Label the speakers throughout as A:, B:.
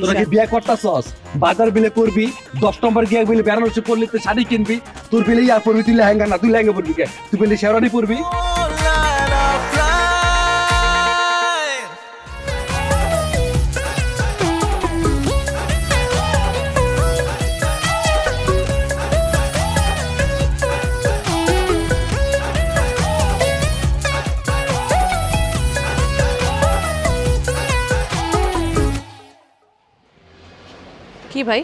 A: তোরা কি বিয়ে করতাছস? বাজার বিলে করবি, 10 নম্বর গিয়ে বিলে বেনারসি পরলি তুই শাড়ি কিনবি, তোর বিলে আর পরবি তুই লেহেঙ্গা না, তুই লেহেঙ্গা পরবি কে? তুই বিলে শেরওয়ানি পরবি।
B: কি ভাই?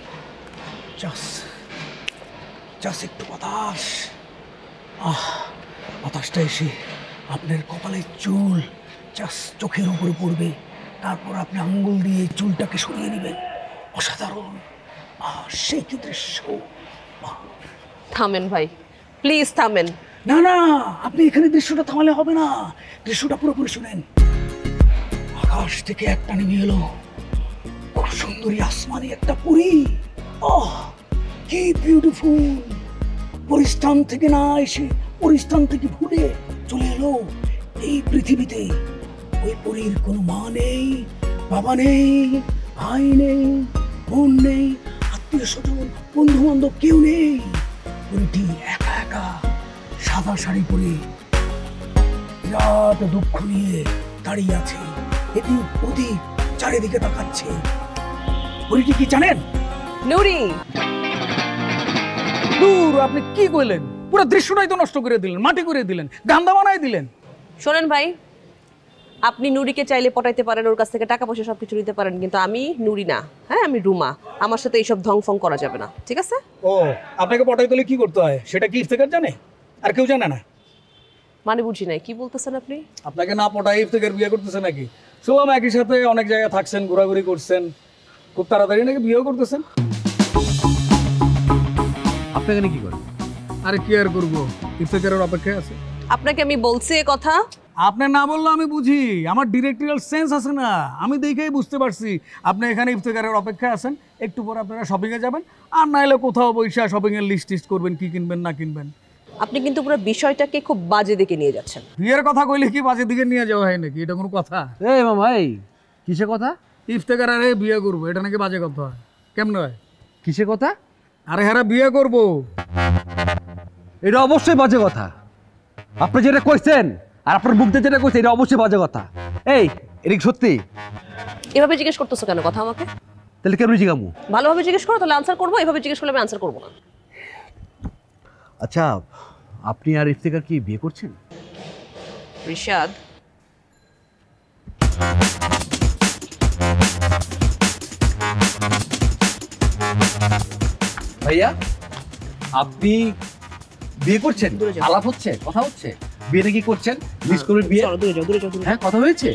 C: জাস্ট একটু বাতাস। বাতাসটা এসে আপনার কপালের চুল জাস্ট চোখের উপরে পড়বে, তারপর আপনি আঙ্গুল দিয়ে চুলটাকে সরিয়ে নেবেন। অসাধারণ। সেই কি দৃশ্য!
B: থামেন ভাই, প্লিজ থামেন।
C: না না, আপনি এখানে দৃশ্যটা থামালে হবে না, দৃশ্যটা পুরোপুরি শুনেন। আকাশ থেকে একটা নেমে এলো খুব সুন্দরী আসমানি একটা পরী। কি বিউটিফুল! পরিস্থান থেকে না এসে পরিস্থান থেকে ভুলে চলে এলো এই পৃথিবীতে। ওই পরীর কোনো মা নেই, বাবা নেই, ভাই নেই, বোন নেই, আত্মীয় স্বজন, বন্ধু বান্ধব কেউ নেই। পরীটি একা একা সাদা শাড়ি পরে বিরাট দুঃখ নিয়ে দাঁড়িয়ে আছে, এদিক ওদিক চারিদিকে তাকাচ্ছে। পরীটি কি জানেন?
B: নুরি।
C: দূর, আপনি কি কইলেন? পুরো দৃশ্যটাই তো নষ্ট করে দিলেন, মাটি করে দিলেন, গান্দা বানাই দিলেন।
B: শোনেন ভাই, আপনি নুরিকে চাইলে পটাইতে পারেন, ওর কাছ থেকে টাকা পয়সা সবকিছু নিতে পারেন, কিন্তু আমি নুরি না। হ্যাঁ, আমি রুমা। আমার সাথে এইসব ঢংফং করা যাবে না, ঠিক আছে?
C: ও, আপনাকে পটাইতে হলে কি করতে হয় সেটা কি ইফতেখার জানে? আর কেউ জানে না?
B: মানে বুঝি নাই, কি বলতেছেন আপনি?
C: আপনাকে না পটাই ইফতেখার বিয়ে করতেছে নাকি? শুনলাম একই সাথে অনেক জায়গায় থাকছেন, ঘোরাঘুরি করছেন, খুব তাড়াতাড়ি নাকি বিয়েও করতেছেন।
A: আপনি এখানে কি করেন?
C: আরে কি আর করবো, ইফতেখারের অপেক্ষায় আছে।
B: আপনাকে আমি বলছি এ কথা।
C: আপনি না বললে আমি বুঝি, আমার ডিরেক্টরিয়াল সেন্স আছে না, আমি দেখেই বুঝতে পারছি আপনি এখানে ইফতেখারের অপেক্ষায় আছেন। একটু পর আপনারা শপিংয়ে যাবেন, আর নাইলে কোথাও বৈশা শপিংয়ের লিস্ট টিস্ট করবেন, কি কিনবেন না কিনবেন।
B: আপনি কিন্তু পুরো বিষয়টাকে খুব বাজে দিকে নিয়ে যাচ্ছেন।
C: বিয়ের কথা কইলে কি বাজে দিকে নিয়ে যাওয়া হয় নাকি? এটা কোনো কথা?
A: এই মামা, এই কিসের কথা?
C: ইফতেখারে বিয়ে করবো, এটা নাকি বাজে কথা হয়? কেমন হয়?
A: কিসের কথা?
C: আরে হ্যাঁ, বিয়ে করবো।
A: এটা অবশ্যই বাজে কথা। আপনি যেটা কইছেন আর আপনার মুখ দিয়ে যেটা কইছেন, এটা অবশ্যই বাজে কথা। এই, এটা কি সত্যি?
B: এভাবে জিজ্ঞেস করতেছো কেন কথা আমাকে?
A: তাহলে কেমন জিজ্ঞামু?
B: ভালোভাবে জিজ্ঞেস করো, তাহলে আনসার করবো। এভাবে জিজ্ঞেস করলে আমি আনসার করবো না।
A: আচ্ছা, আপনি আর ইফতেখার কি বিয়ে করছেন?
B: রিশাদ,
A: ভাইয়া, আপনি বিয়ে করছেন?
B: দূরে যাও।
A: আলাপ হচ্ছে, কথা হচ্ছে, বিয়ে নাকি করছেন? লিস্ট করে বিয়ে?
B: চলো দূরে যাও, দূরে যাও, দূরে যাও।
A: হ্যাঁ, কথা হয়েছে?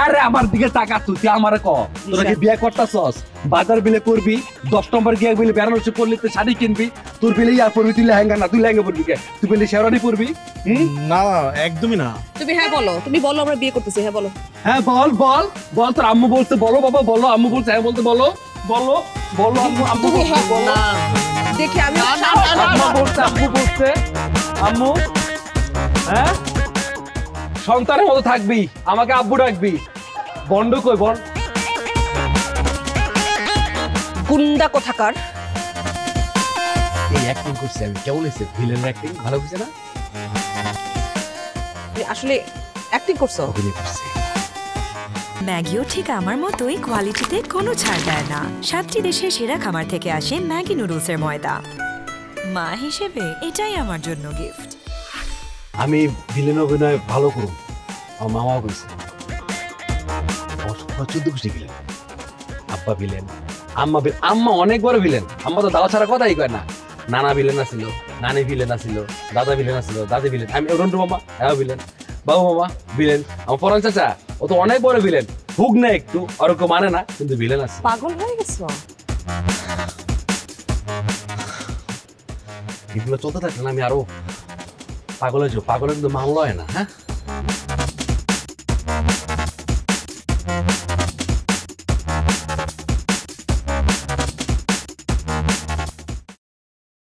A: আরে আমার দিকে তাকা, তুই আমারে ক। তোরা কি বিয়ে করতাছস? বাজার বিলে করবি, 10 নম্বর গিয়ে বিলে বেনারসি পরলি তুই শাড়ি কিনবি, তোর বিলে আর পরবি তুই লেহেঙ্গা না, তুই লেহেঙ্গা পরবি কে? তুই বিলে শেরওয়ানি পরবি।
D: না, একদমই না।
B: তুমি হ্যাঁ বলো, তুমি বলো আমরা বিয়ে করতেছি। হ্যাঁ বলো।
A: হ্যাঁ বল বল বল, তোর আম্মু বলছে বলো, বাবা বলো, আম্মু বলছে হ্যাঁ বলতে বলো, বলো বলো, আম্মু আম্মু
B: তুমি হ্যাঁ
A: বলো।
B: না দেখি আমি
A: আম্মু বলছে, আম্মু বলছে, আম্মু। হ্যাঁ, সন্তানের মতো থাকবি, আমাকে আব্বু ডাকবি। বন্ড কই বল?
B: গুন্ডা কোথাকার।
A: এই অ্যাক্টিং করছে, আমি কেমন হয়েছে? ভিলেন অ্যাক্টিং ভালো হয়েছে না?
B: তুমি আসলে অ্যাক্টিং করছো।
A: অভিনয় করছে।
E: ম্যাগিও ঠিক আমার মতোই কোয়ালিটিতে কোনো ছাড় দেয় না। 7টি দেশের সেরা খামার থেকে আসে ম্যাগি নুডলসের ময়দা। মা হিসেবে এটাই আমার জন্য গিফট।
A: আমি ভিলেন অভিনয় ভালো করব, আমার মামাও কইছে। 14 খুশি গেলেন, আব্বা ভিলেন, আম্মা আম্মা অনেক বড় ভিলেন। আম্মা তো দাওয়া ছাড়া কথাই কয় না। নানা ভিলেন আছিল, নানি ভিলেন আছিল, দাদা ভিলেন আছিল, দাদি ভিলেন, আমি রন্টু মামা হ্যাঁ ভিলেন, বাবু মামা ভিলেন, আমার পরান চাচা ও তো অনেক বড় ভিলেন। হুক না একটু, আর কেউ মানে না, কিন্তু ভিলেন আছে।
B: পাগল হয়ে গেছো?
A: এগুলো চলতে থাকলে না আমি আরো পাগল হয়ে যাবো। পাগলের কিন্তু মামলা হয় না। হ্যাঁ,